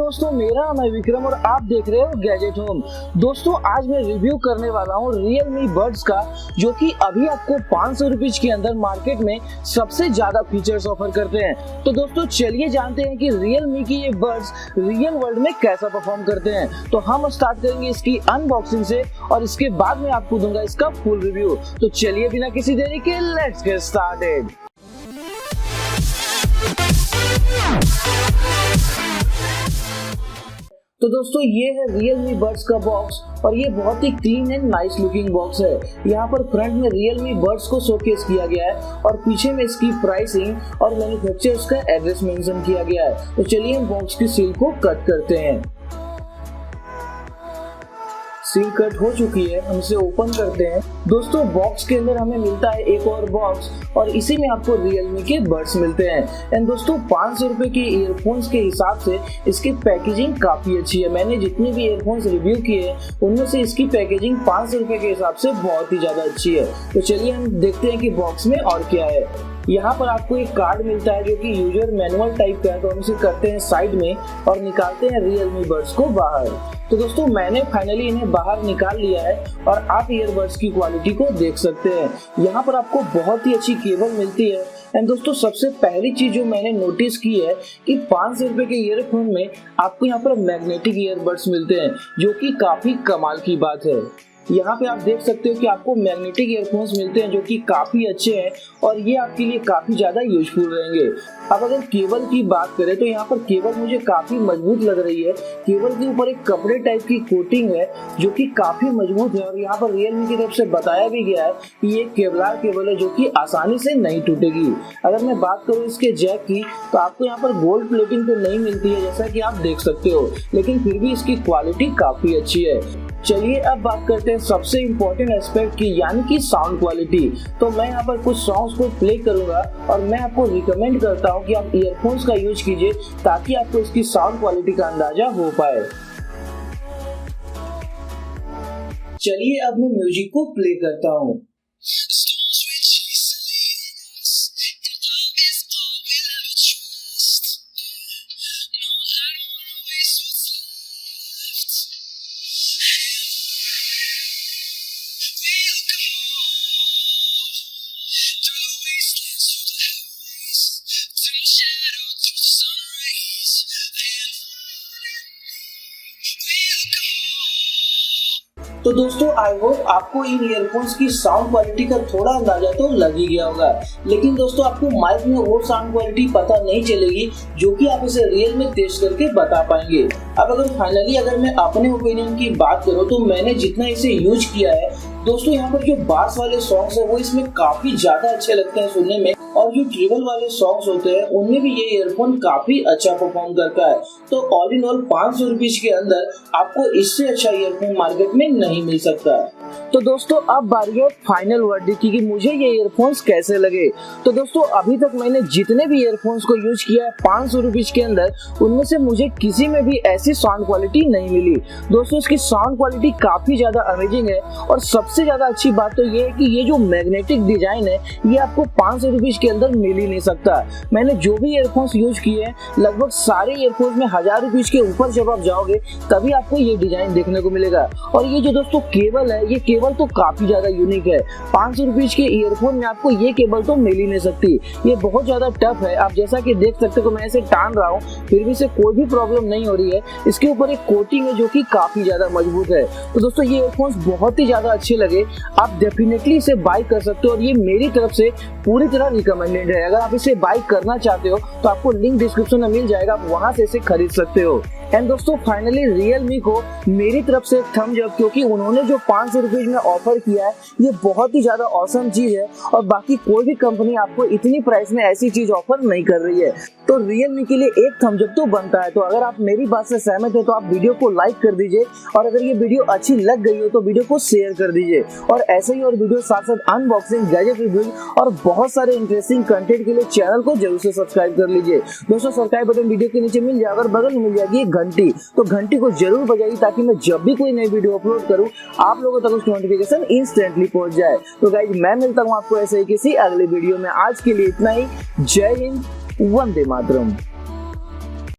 दोस्तों, मेरा नाम है विक्रम और आप देख रहे हो गैजेट होम। दोस्तों, आज मैं रिव्यू करने वाला हूँ Realme बड्स का, जो कि अभी आपको 500 रुपीज के अंदर मार्केट में सबसे ज्यादा फीचर्स ऑफर करते हैं। तो दोस्तों चलिए जानते हैं कि Realme की ये बड्स रियल वर्ल्ड में कैसा परफॉर्म करते हैं। तो हम स्टार्ट करेंगे इसकी अनबॉक्सिंग से और इसके बाद में आपको दूंगा इसका फुल रिव्यू। तो चलिए बिना किसी देरी के लेट्स गेट स्टार्टेड। तो दोस्तों ये है Realme बड्स का बॉक्स और ये बहुत ही clean and nice looking box है। यहाँ पर फ्रंट में Realme बड्स को शोकेस किया गया है और पीछे में इसकी प्राइसिंग और मैन्युफैक्चरर्स का एड्रेस मेंशन किया गया है। तो चलिए हम बॉक्स की सील को कट करते हैं। सील कट हो चुकी है, हम इसे ओपन करते हैं। दोस्तों बॉक्स के अंदर हमें मिलता है एक और बॉक्स और इसी में आपको Realme के बड्स मिलते हैं। एंड दोस्तों 500 रुपए के ईयरफोन्स के हिसाब से इसकी पैकेजिंग काफी अच्छी है। मैंने जितने भी ईयरफोन्स रिव्यू किए हैं उनमें से इसकी पैकेजिंग 500 रुपए के हिसाब से बहुत ही ज्यादा अच्छी है। तो चलिए हम देखते हैं कि बॉक्स में और क्या है। यहाँ पर आपको एक कार्ड मिलता है जो कि यूजर मैनुअल टाइप का है। तो हम इसे करते हैं साइड में और निकालते हैं Realme बड्स को बाहर। तो दोस्तों मैंने फाइनली इन्हें बाहर निकाल लिया है और आप ईयरबड्स की क्वालिटी को देख सकते हैं। यहाँ पर आपको बहुत ही अच्छी केबल मिलती है। एंड दोस्तों सबसे पहली चीज जो मैंने नोटिस की है कि 500 रुपए के ईयरफोन में आपको यहाँ पर मैग्नेटिक ईयरबड्स मिलते हैं, जो कि काफी कमाल की बात है। यहाँ पे आप देख सकते हो कि आपको मैग्नेटिक ईयरफोन्स मिलते हैं जो कि काफी अच्छे हैं और ये आपके लिए काफी ज्यादा यूजफुल रहेंगे। अब अगर केबल की बात करें तो यहाँ पर केबल मुझे काफी मजबूत लग रही है। केबल के ऊपर एक कपड़े टाइप की कोटिंग है जो कि काफी मजबूत है और यहाँ पर Realme की तरफ से बताया भी गया है कि ये केबलर केबल है जो कि आसानी से नहीं टूटेगी। अगर मैं बात करूँ इसके जैक की तो आपको यहाँ पर गोल्ड प्लेटिंग तो नहीं मिलती है जैसा कि आप देख सकते हो, लेकिन फिर भी इसकी क्वालिटी काफी अच्छी है। चलिए अब बात करते हैं सबसे इम्पोर्टेंट एस्पेक्ट की, यानी कि साउंड क्वालिटी। तो मैं यहाँ पर कुछ सॉन्ग्स को प्ले करूंगा और मैं आपको रिकमेंड करता हूँ कि आप ईयरफोन्स का यूज कीजिए ताकि आपको इसकी साउंड क्वालिटी का अंदाजा हो पाए। चलिए अब मैं म्यूजिक को प्ले करता हूँ। तो दोस्तों आई होप आपको इन ईयरफोन्स की साउंड क्वालिटी का थोड़ा अंदाजा तो लग ही गया होगा, लेकिन दोस्तों आपको माइक में वो साउंड क्वालिटी पता नहीं चलेगी जो कि आप इसे रियल में टेस्ट करके बता पाएंगे। अब अगर मैं अपने ओपिनियन की बात करूँ तो मैंने जितना इसे यूज किया है दोस्तों, यहाँ पर जो बास वाले सॉन्ग्स है वो इसमें काफी ज्यादा अच्छे लगते हैं सुनने में और जो ट्रिबल वाले सॉन्ग्स होते हैं उनमें भी ये ईयरफोन काफी अच्छा परफॉर्म करता है। तो ऑल इन ऑल 500 रुपीज के अंदर आपको इससे अच्छा ईयरफोन मार्केट में नहीं मिल सकता। तो दोस्तों अब बारी है फाइनल वर्डिक्ट की मुझे ये ईयरफोन्स कैसे लगे। तो दोस्तों अभी तक मैंने जितने भी ईयरफोन्स को यूज किया है 500 रुपीज के अंदर, उनमें से मुझे किसी में भी ऐसी साउंड क्वालिटी नहीं मिली। दोस्तों इसकी साउंड क्वालिटी काफी ज्यादा अमेजिंग है और सबसे ज्यादा अच्छी बात तो ये है कि ये जो मैग्नेटिक डिजाइन है ये आपको 500 रुपीज के अंदर मिल ही नहीं सकता। मैंने जो भी ईयरफोन्स यूज किए हैं लगभग सारे ईयरफोन्स में 1000 रुपीज के ऊपर जब आप जाओगे तभी आपको ये डिजाइन देखने को मिलेगा। और ये जो दोस्तों केबल है ये केबल तो काफी ज्यादा यूनिक है। 500 रुपीज के ईयरफोन में आपको ये केबल तो मिल ही नहीं सकती। ये बहुत ज्यादा टफ है, आप जैसा कि देख सकते हो मैं इसे टान रहा हूँ फिर भी इसे कोई भी प्रॉब्लम नहीं हो रही है। इसके ऊपर एक कोटिंग है जो कि काफी ज्यादा मजबूत है। तो दोस्तों ये ईयरफोन्स बहुत ही ज्यादा अच्छे लगे, आप डेफिनेटली इसे बाय कर सकते हो और ये मेरी तरफ से पूरी तरह रिकमेंडेड है। अगर आप इसे बाय करना चाहते हो तो आपको लिंक डिस्क्रिप्शन में मिल जाएगा, आप वहां से इसे खरीद सकते हो। एंड दोस्तों फाइनली Realme को मेरी तरफ से थम्स अप, क्योंकि उन्होंने जो 500 रुपीज में ऑफर किया है ये बहुत ही ज्यादा औसम चीज है और बाकी कोई भी कंपनी आपको इतनी प्राइस में ऐसी चीज ऑफर नहीं कर रही है। तो Realme के लिए एक थम्स अप तो बनता है। तो अगर आप मेरी बात से सहमत है तो आप वीडियो को लाइक कर दीजिए और अगर ये वीडियो अच्छी लग गई हो तो वीडियो को शेयर कर दीजिए। और ऐसे ही और वीडियो साथ साथ अनबॉक्सिंग, गैजेट रिव्यू और बहुत सारे इंटरेस्टिंग कंटेंट के लिए चैनल को जरूर से सब्सक्राइब कर लीजिए। दोस्तों सब्सक्राइब बटन वीडियो के नीचे मिल जाएगा और बगल में मिल जाएगी घंटी, तो घंटी को जरूर बजाइए ताकि मैं जब भी कोई नई वीडियो अपलोड करूं आप लोगों तक उसकी नोटिफिकेशन इंस्टेंटली पहुंच जाए। तो गाइस मैं मिलता हूं आपको ऐसे ही किसी अगले वीडियो में। आज के लिए इतना ही। जय हिंद, वंदे मातरम।